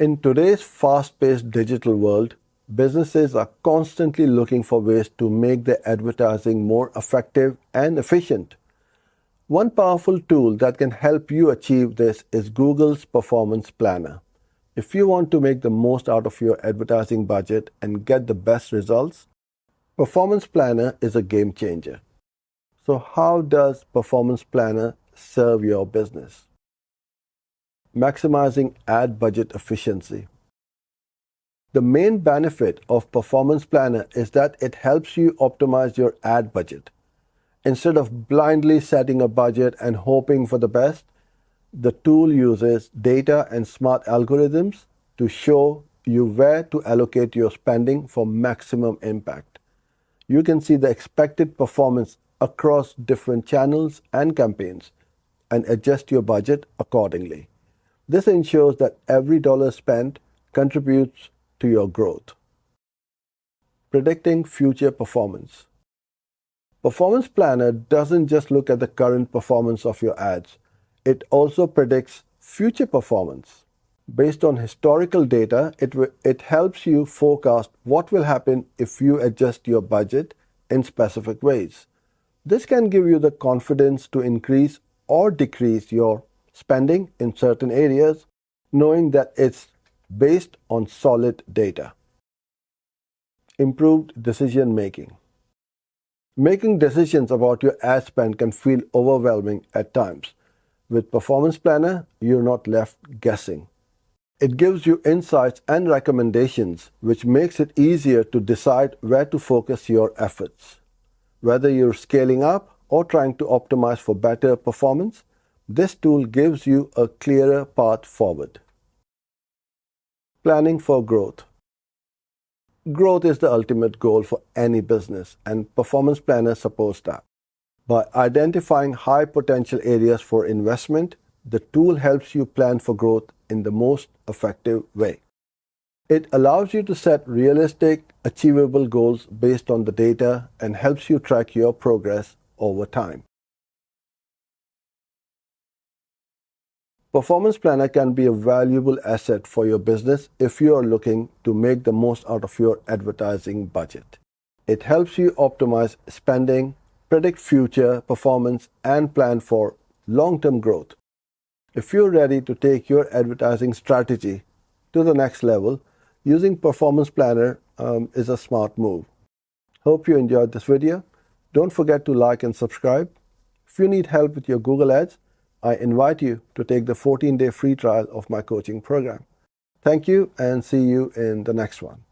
In today's fast-paced digital world, businesses are constantly looking for ways to make their advertising more effective and efficient. One powerful tool that can help you achieve this is Google's Performance Planner. If you want to make the most out of your advertising budget and get the best results, Performance Planner is a game changer. So how does Performance Planner serve your business? Maximizing ad budget efficiency. The main benefit of Performance Planner is that it helps you optimize your ad budget. Instead of blindly setting a budget and hoping for the best, the tool uses data and smart algorithms to show you where to allocate your spending for maximum impact. You can see the expected performance across different channels and campaigns and adjust your budget accordingly. This ensures that every dollar spent contributes to your growth. Predicting future performance. Performance Planner doesn't just look at the current performance of your ads. It also predicts future performance. Based on historical data, it helps you forecast what will happen if you adjust your budget in specific ways. This can give you the confidence to increase or decrease your spending in certain areas, knowing that it's based on solid data. Improved decision making. Making decisions about your ad spend can feel overwhelming at times. With Performance Planner, you're not left guessing. It gives you insights and recommendations, which makes it easier to decide where to focus your efforts. Whether you're scaling up or trying to optimize for better performance, this tool gives you a clearer path forward. Planning for growth. Growth is the ultimate goal for any business, and Performance Planner supports that. By identifying high potential areas for investment, the tool helps you plan for growth in the most effective way. It allows you to set realistic, achievable goals based on the data and helps you track your progress over time. Performance Planner can be a valuable asset for your business if you are looking to make the most out of your advertising budget. It helps you optimize spending, predict future performance, and plan for long-term growth. If you're ready to take your advertising strategy to the next level, using Performance Planner is a smart move. Hope you enjoyed this video. Don't forget to like and subscribe. If you need help with your Google Ads, I invite you to take the 14-day free trial of my coaching program. Thank you and see you in the next one.